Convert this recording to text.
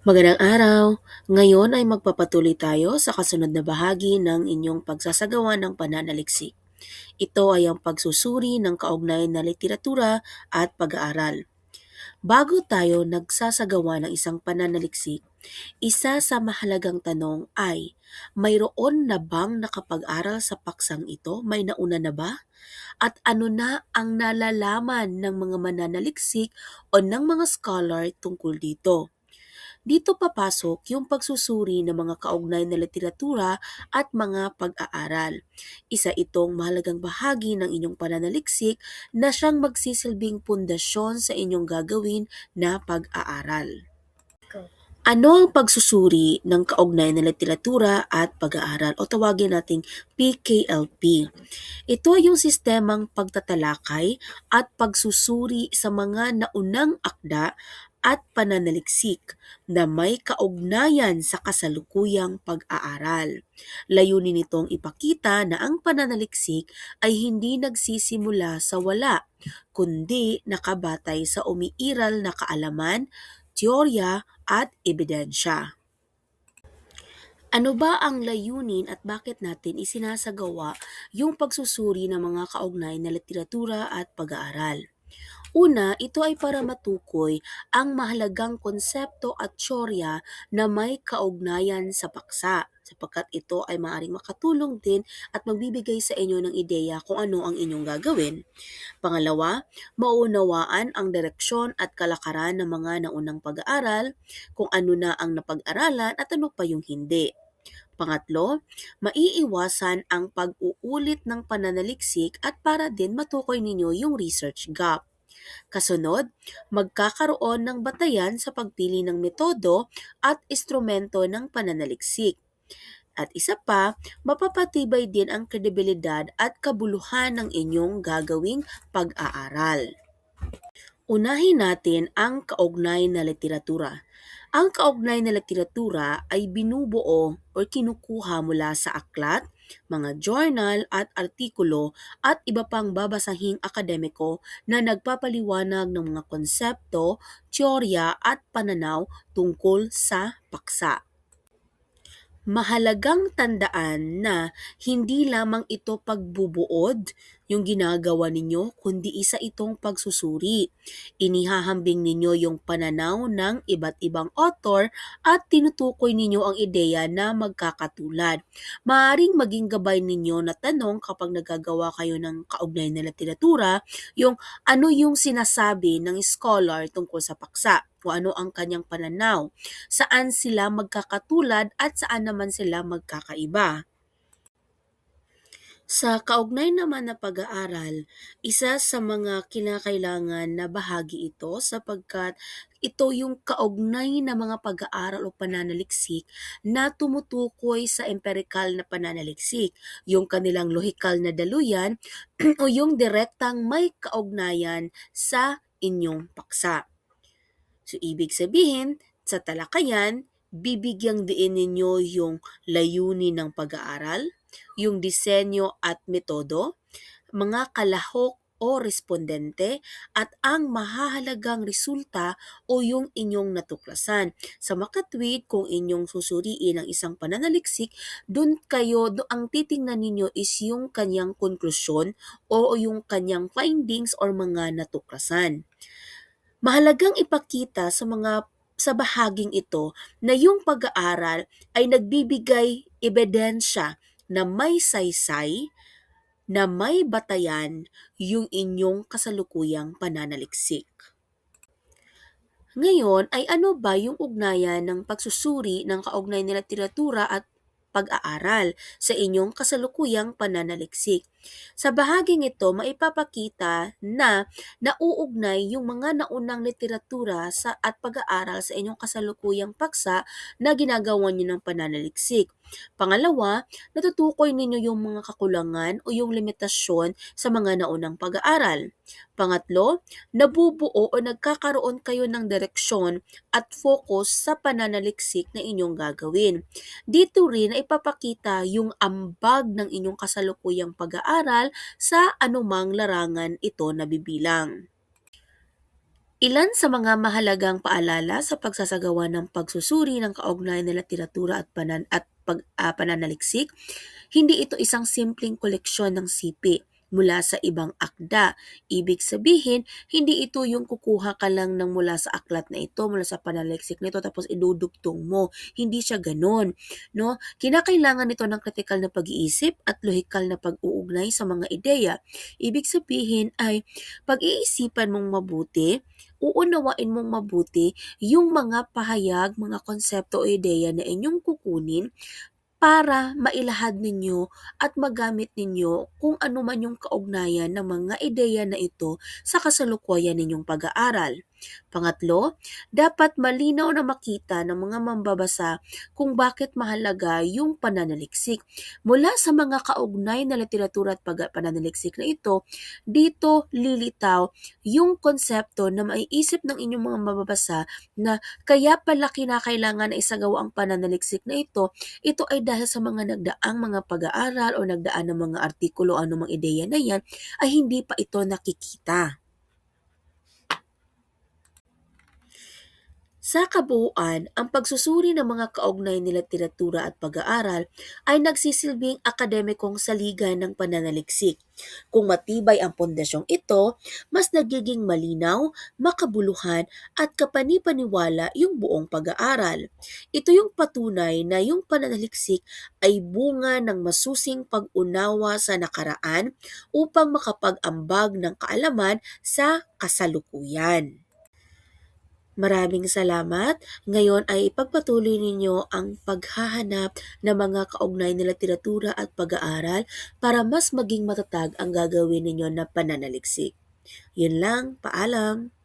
Magandang araw! Ngayon ay magpapatuloy tayo sa kasunod na bahagi ng inyong pagsasagawa ng pananaliksik. Ito ay ang pagsusuri ng kaugnayan na literatura at pag-aaral. Bago tayo nagsasagawa ng isang pananaliksik, isa sa mahalagang tanong ay, mayroon na bang nakapag-aral sa paksang ito? May nauna na ba? At ano na ang nalalaman ng mga mananaliksik o ng mga scholar tungkol dito? Dito papasok yung pagsusuri ng mga kaugnay na literatura at mga pag-aaral. Isa itong mahalagang bahagi ng inyong pananaliksik na siyang magsisilbing pundasyon sa inyong gagawin na pag-aaral. Ano ang pagsusuri ng kaugnay na literatura at pag-aaral o tawagin nating PKLP? Ito ay yung sistemang pagtatalakay at pagsusuri sa mga naunang akda at pananaliksik na may kaugnayan sa kasalukuyang pag-aaral. Layunin nitong ipakita na ang pananaliksik ay hindi nagsisimula sa wala, kundi nakabatay sa umiiral na kaalaman, teorya at ebidensya. Ano ba ang layunin at bakit natin isinasagawa yung pagsusuri ng mga kaugnay na literatura at pag-aaral? Una, ito ay para matukoy ang mahalagang konsepto at teorya na may kaugnayan sa paksa, sapagkat ito ay maaaring makatulong din at magbibigay sa inyo ng ideya kung ano ang inyong gagawin. Pangalawa, maunawaan ang direksyon at kalakaran ng mga naunang pag-aaral, kung ano na ang napag-aralan at ano pa yung hindi. Pangatlo, maiiwasan ang pag-uulit ng pananaliksik at para din matukoy ninyo yung research gap. Kasunod, magkakaroon ng batayan sa pagpili ng metodo at instrumento ng pananaliksik. At isa pa, mapapatibay din ang kredibilidad at kabuluhan ng inyong gagawing pag-aaral. Unahin natin ang kaugnay na literatura. Ang kaugnay na literatura ay binubuo o kinukuha mula sa aklat, mga journal at artikulo at iba pang babasahing akademiko na nagpapaliwanag ng mga konsepto, teorya at pananaw tungkol sa paksa. Mahalagang tandaan na hindi lamang ito pagbubuod yung ginagawa ninyo, kundi isa itong pagsusuri. Inihahambing ninyo yung pananaw ng iba't ibang author at tinutukoy ninyo ang ideya na magkakatulad. Maaring maging gabay ninyo na tanong kapag nagagawa kayo ng kaugnay na literatura, yung ano yung sinasabi ng scholar tungkol sa paksa o ano ang kanyang pananaw, saan sila magkakatulad at saan naman sila magkakaiba. Sa kaugnay naman na pag-aaral, isa sa mga kinakailangan na bahagi ito sapagkat ito yung kaugnay na mga pag-aaral o pananaliksik na tumutukoy sa empirikal na pananaliksik, yung kanilang lohikal na daluyan o yung direktang may kaugnayan sa inyong paksa. So, ibig sabihin, sa talakayan, bibigyang diin ninyo yung layunin ng pag-aaral, yung disenyo at metodo, mga kalahok o respondente, at ang mahahalagang resulta o yung inyong natuklasan. Sa makatwid, kung inyong susuriin ang isang pananaliksik, ang titingnan ninyo is yung kanyang konklusyon o yung kanyang findings or mga natuklasan. Mahalagang ipakita sa bahaging ito na yung pag-aaral ay nagbibigay ebidensya na may saysay, na may batayan yung inyong kasalukuyang pananaliksik. Ngayon ay ano ba yung ugnayan ng pagsusuri ng kaugnay na literatura at pag-aaral sa inyong kasalukuyang pananaliksik? Sa bahaging ito, maipapakita na nauugnay yung mga naunang literatura at pag-aaral sa inyong kasalukuyang paksa na ginagawa niyo ng pananaliksik. Pangalawa, natutukoy ninyo yung mga kakulangan o yung limitasyon sa mga naunang pag-aaral. Pangatlo, nabubuo o nagkakaroon kayo ng direksyon at focus sa pananaliksik na inyong gagawin. Dito rin ay ipapakita yung ambag ng inyong kasalukuyang pag-aaral sa anumang larangan ito nabibilang. Ilan sa mga mahalagang paalala sa pagsasagawa ng pagsusuri ng kaugnayan ng literatura at pananaliksik. Hindi ito isang simpleng koleksyon ng sipi mula sa ibang akda. Ibig sabihin, hindi ito yung kukuha ka lang ng mula sa aklat na ito, mula sa pananaliksik nito, tapos idudugtong mo. Hindi siya ganon. No? Kinakailangan nito ng kritikal na pag-iisip at lohikal na pag-uugnay sa mga ideya. Ibig sabihin ay pag-iisipan mong mabuti, uunawain mong mabuti yung mga pahayag, mga konsepto o ideya na inyong kukunin para mailahad ninyo at magamit ninyo kung ano man yung kaugnayan ng mga ideya na ito sa kasalukuyan ninyong pag-aaral. Pangatlo, dapat malinaw na makita ng mga mambabasa kung bakit mahalaga yung pananaliksik. Mula sa mga kaugnay na literatura at pananaliksik na ito, dito lilitaw yung konsepto na maiisip ng inyong mga mambabasa na kaya pala kinakailangan na isagawa ang pananaliksik na ito ay dahil sa mga nagdaang mga pag-aaral o nagdaan ng mga artikulo o anumang ideya na yan ay hindi pa ito nakikita. Sa kabuuan, ang pagsusuri ng mga kaugnay ni literatura at pag-aaral ay nagsisilbing akademikong saligan ng pananaliksik. Kung matibay ang pondasyong ito, mas nagiging malinaw, makabuluhan at kapanipaniwala yung buong pag-aaral. Ito yung patunay na yung pananaliksik ay bunga ng masusing pag-unawa sa nakaraan upang makapag-ambag ng kaalaman sa kasalukuyan. Maraming salamat. Ngayon ay ipagpatuloy ninyo ang paghahanap ng mga kaugnay na literatura at pag-aaral para mas maging matatag ang gagawin ninyo na pananaliksik. Yun lang, paalam!